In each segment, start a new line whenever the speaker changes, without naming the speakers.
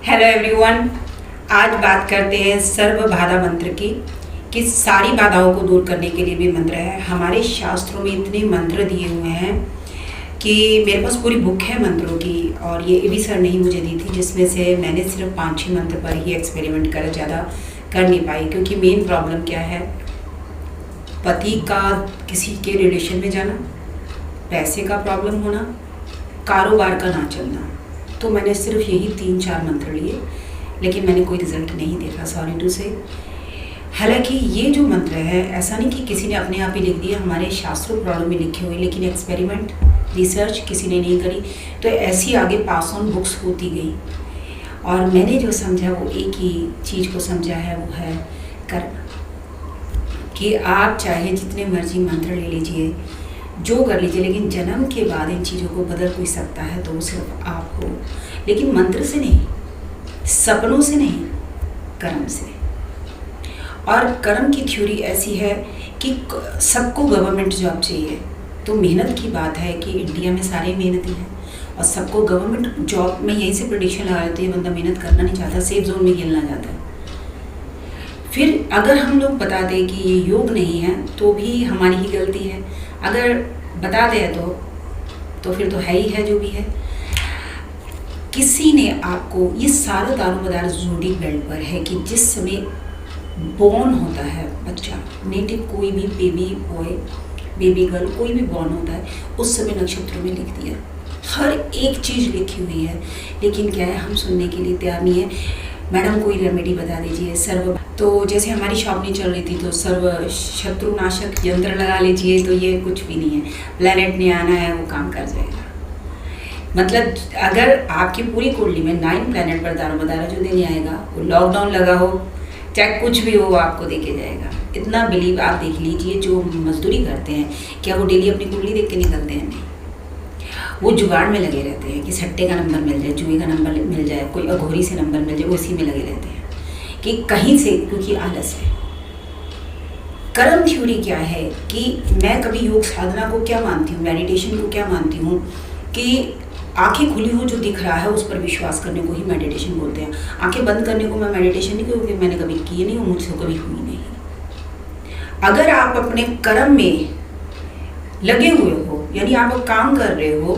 Hello everyone. आज बात करते हैं सर्व बाधा मंत्र की कि सारी बाधाओं को दूर करने के लिए भी मंत्र है। हमारे शास्त्रों में इतने मंत्र दिए हुए हैं कि मेरे पास पूरी बुक है मंत्रों की, और ये भी सर नहीं मुझे दी थी, जिसमें से मैंने सिर्फ 5-6 मंत्र पर ही एक्सपेरिमेंट कर ज़्यादा कर नहीं पाई। क्योंकि मेन प्रॉब्लम क्या है, पति का किसी के रिलेशन में जाना, पैसे का प्रॉब्लम होना, कारोबार का ना चलना। तो मैंने सिर्फ यही 3-4 मंत्र लिए, लेकिन मैंने कोई रिजल्ट नहीं देखा, सॉरी टू से। हालांकि ये जो मंत्र है, ऐसा नहीं कि किसी ने अपने आप ही लिख दिया, हमारे शास्त्रों पुराणों में लिखे हुए, लेकिन एक्सपेरिमेंट रिसर्च किसी ने नहीं करी, तो ऐसी आगे पास ऑन बुक्स होती गई। और मैंने जो समझा वो एक ही चीज़ को समझा है, वो है कर्म। कि आप चाहे जितने मर्जी मंत्र ले लीजिए, जो कर लीजिए, लेकिन जन्म के बाद इन चीज़ों को बदल कोई सकता है तो वो सिर्फ आप हो। लेकिन मंत्र से नहीं, सपनों से नहीं, कर्म से। और कर्म की थ्योरी ऐसी है कि सबको गवर्नमेंट जॉब चाहिए। तो मेहनत की बात है कि इंडिया में सारे मेहनती हैं और सबको गवर्नमेंट जॉब में यहीं से प्रेडिक्शन लगा देती है, बंदा मेहनत करना नहीं चाहता, सेफ जोन में खेलना चाहता है। फिर अगर हम लोग बता दें कि ये योग नहीं है तो भी हमारी ही गलती है। अगर बता दें तो फिर तो है ही है जो भी है। किसी ने आपको ये सारा दारोमदार ज़ोडिक बेल्ट पर है कि जिस समय बॉर्न होता है बच्चा, नेटिव कोई भी बेबी बॉय, बेबी गर्ल, कोई भी बॉर्न होता है, उस समय नक्षत्रों में लिख दिया, हर एक चीज़ लिखी हुई है। लेकिन क्या है, हम सुनने के लिए तैयार नहीं है। मैडम कोई रेमेडी बता दीजिए। सर्व, तो जैसे हमारी शॉप नहीं चल रही थी तो सर्व शत्रुनाशक यंत्र लगा लीजिए, तो ये कुछ भी नहीं है। प्लेनेट ने आना है, वो काम कर जाएगा। मतलब अगर आपकी पूरी कुंडली में 9 प्लेनेट पर दारोमदारा जो देने आएगा, वो लॉकडाउन लगा हो चाहे कुछ भी हो, वो आपको देके जाएगा। इतना बिलीव आप देख लीजिए। जो मजदूरी करते हैं, क्या वो डेली अपनी कुंडली देख के निकलते हैं? नहीं, वो जुगाड़ में लगे रहते हैं कि सट्टे का नंबर मिल जाए, जुए का नंबर मिल जाए, कोई अघोरी से नंबर मिल जाए, वो इसी में लगे रहते हैं कि कहीं से, क्योंकि आलस है। कर्म थ्योरी क्या है कि मैं कभी योग साधना को क्या मानती हूँ, मेडिटेशन को क्या मानती हूँ कि आंखें खुली हो, जो दिख रहा है उस पर विश्वास करने को ही मेडिटेशन बोलते हैं। आंखें बंद करने को मैं मेडिटेशन नहीं, क्योंकि मैंने कभी किए नहीं और मुझसे कभी हुई नहीं। अगर आप अपने कर्म में लगे हुए हो, यानी आप काम कर रहे हो,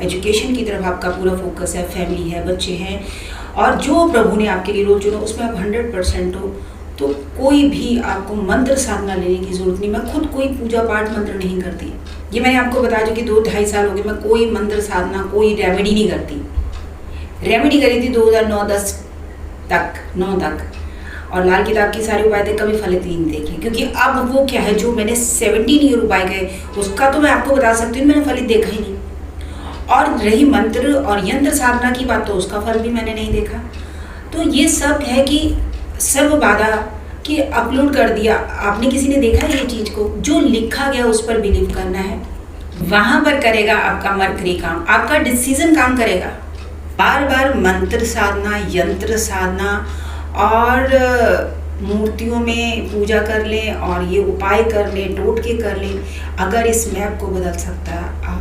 एजुकेशन की तरफ आपका पूरा फोकस है, फैमिली है, बच्चे हैं, और जो प्रभु ने आपके लिए रोल चुना उसमें आप 100% हो, तो कोई भी आपको मंत्र साधना लेने की ज़रूरत नहीं। मैं खुद कोई पूजा पाठ मंत्र नहीं करती, ये मैंने आपको बता चुकी। 2-2.5 साल हो गए मैं कोई मंत्र साधना, कोई रेमेडी नहीं करती। रेमेडी करी थी 2009-10 तक, 9 तक, और लाल किताब की सारी उपाय थे, कभी फलित नहीं देखे। क्योंकि अब वो क्या है, जो मैंने 17 ईयर उपाय गए उसका तो मैं आपको बता सकती हूँ, मैंने फलित देखा ही नहीं। और रही मंत्र और यंत्र साधना की बात, तो उसका फल भी मैंने नहीं देखा। तो ये सब है कि सर्व बाधा कि अपलोड कर दिया आपने, किसी ने देखा है ये चीज़ को, जो लिखा गया उस पर बिलीव करना है, वहाँ पर करेगा आपका मरकरी काम, आपका डिसीजन काम करेगा। बार बार मंत्र साधना, यंत्र साधना और मूर्तियों में पूजा कर लें और ये उपाय कर लें, टोटके कर लें, अगर इस मैप को बदल सकता है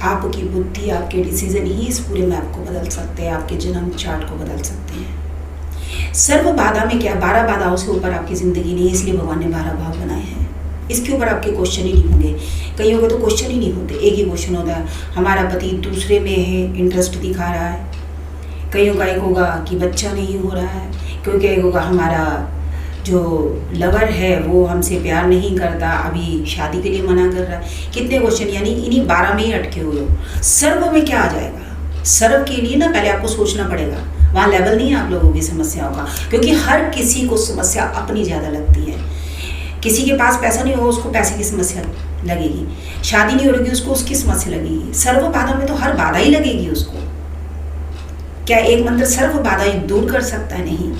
आपकी बुद्धि, आपके डिसीजन ही इस पूरे मैप को बदल सकते हैं, आपके जन्म चार्ट को बदल सकते हैं। सर्व बाधा में क्या, 12 बाधाओं से ऊपर आपकी ज़िंदगी नहीं, इसलिए भगवान ने 12 भाव बनाए हैं। इसके ऊपर आपके क्वेश्चन ही नहीं होंगे। कईयों के तो क्वेश्चन ही नहीं होते, एक ही क्वेश्चन होता है, हमारा पति दूसरे में है, इंटरेस्ट दिखा रहा है। कईयों का एक होगा कि बच्चा नहीं हो रहा है, क्योंकि एक होगा हमारा जो लवर है वो हमसे प्यार नहीं करता, अभी शादी के लिए मना कर रहा है। कितने क्वेश्चन, यानी इन्हीं 12 में ही अटके हुए हो। सर्व में क्या आ जाएगा? सर्व के लिए ना पहले आपको सोचना पड़ेगा, वहाँ लेवल नहीं है आप लोगों की समस्याओं का, क्योंकि हर किसी को समस्या अपनी ज़्यादा लगती है। किसी के पास पैसा नहीं होगा, उसको पैसे की समस्या लगेगी। शादी नहीं हो रही, उसको उसकी समस्या लगेगी। सर्व बाधा में तो हर बाधा ही लगेगी उसको। क्या एक मंत्र सर्व बाधा दूर कर सकता है? नहीं।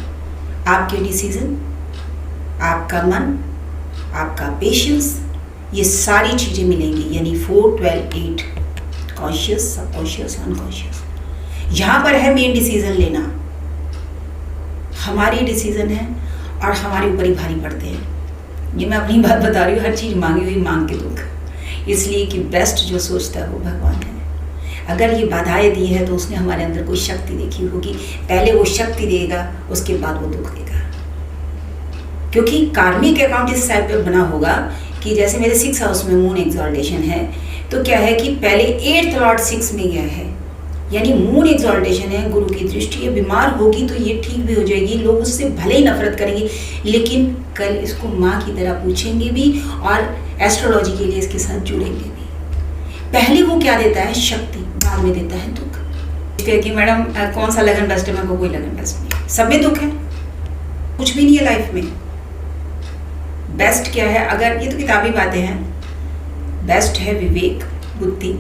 आपके डिसीजन, आपका मन, आपका पेशेंस, ये सारी चीज़ें मिलेंगी। यानी 4, 12, 8, कॉन्शियस, सबकॉन्शियस, अनकॉन्शियस। यहाँ पर है मेन डिसीजन लेना। हमारी डिसीजन है और हमारे ऊपर ही भारी पड़ते हैं। ये मैं अपनी बात बता रही हूँ, हर चीज़ मांगी हुई मांग के दुख, इसलिए कि बेस्ट जो सोचता है वो भगवान है। अगर ये बाधाएं दी है तो उसने हमारे अंदर कोई शक्ति देखी होगी। पहले वो शक्ति देगा, उसके बाद वो दुख देगा। क्योंकि कार्मिक अकाउंट इस टाइप पे बना होगा कि जैसे मेरे 6 हाउस में मून एक्सॉल्टेशन है, तो क्या है कि पहले 8th लॉर्ड 6 में गया है, यानी मून एक्सॉल्टेशन है, गुरु की दृष्टि है। बीमार होगी तो ये ठीक भी हो जाएगी, लोग उससे भले ही नफरत करेंगे, लेकिन कल इसको माँ की तरह पूछेंगे भी और एस्ट्रोलॉजी के लिए इसके साथ जुड़ेंगे भी। पहले वो क्या देता है? शक्ति, बाद में देता है दुख। कि मैडम कौन सा लगन बेस्ट है? मेरे को कोई लगन बेस्ट नहीं, सब में दुख है, कुछ भी नहीं है लाइफ में। बेस्ट क्या है? अगर ये तो किताबी बातें हैं, बेस्ट है विवेक, बुद्धि,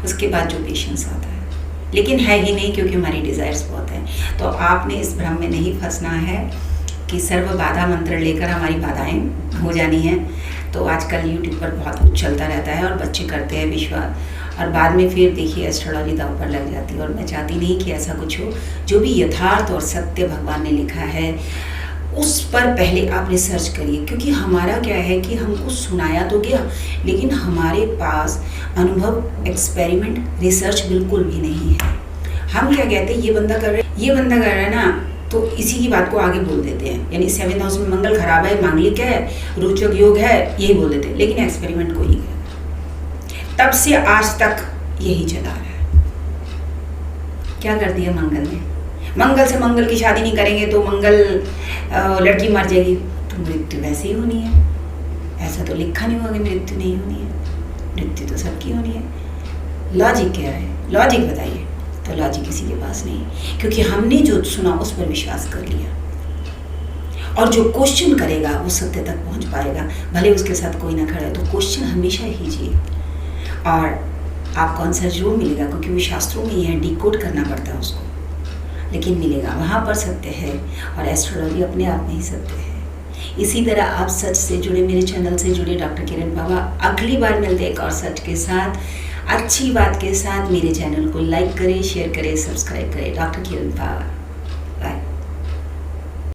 उसके बाद जो पेशेंस आता है, लेकिन है ही नहीं, क्योंकि हमारी डिज़ायर्स बहुत हैं। तो आपने इस भ्रम में नहीं फंसना है कि सर्व बाधा मंत्र लेकर हमारी बाधाएं हो जानी हैं। तो आजकल यूट्यूब पर बहुत कुछ चलता रहता है और बच्चे करते हैं विश्वास, और बाद में फिर देखिए एस्ट्रोलॉजी दांव पर लग जाती है। और मैं चाहती नहीं कि ऐसा कुछ हो। जो भी यथार्थ और सत्य भगवान ने लिखा है उस पर पहले आप रिसर्च करिए, क्योंकि हमारा क्या है कि हमको सुनाया तो गया, लेकिन हमारे पास अनुभव, एक्सपेरिमेंट, रिसर्च बिल्कुल भी नहीं है। हम क्या कहते हैं, ये बंदा कर रहा है ना, तो इसी की बात को आगे बोल देते हैं। यानी 7th हाउस में मंगल खराब है, मांगलिक है, रोचक योग है, यही बोल देते हैं, लेकिन एक्सपेरिमेंट कोई नहीं करता। तब से आज तक यही चला रहा है। क्या कर दिया मंगल ने? मंगल से मंगल की शादी नहीं करेंगे तो मंगल लड़की मर जाएगी, तो मृत्यु वैसे ही होनी है। ऐसा तो लिखा नहीं हुआ कि मृत्यु नहीं होनी है, मृत्यु तो सबकी होनी है। लॉजिक क्या है? लॉजिक बताइए। तो लॉजिक किसी के पास नहीं, क्योंकि हमने जो सुना उस पर विश्वास कर लिया। और जो क्वेश्चन करेगा वो सत्य तक पहुंच पाएगा, भले उसके साथ कोई ना खड़ा। तो क्वेश्चन हमेशा कीजिए, और आपको आंसर जरूर मिलेगा, क्योंकि वो शास्त्रों में ही है, डिकोड करना पड़ता है उसको, लेकिन मिलेगा। वहाँ पर सत्य है, और एस्ट्रोलॉजी अपने आप में ही सत्य है। इसी तरह आप सच से जुड़े, मेरे चैनल से जुड़े, डॉक्टर किरण बाबा। अगली बार मिलते हैं एक और सच के साथ, अच्छी बात के साथ। मेरे चैनल को लाइक करें, शेयर करें, सब्सक्राइब करें। डॉक्टर किरण बाबा।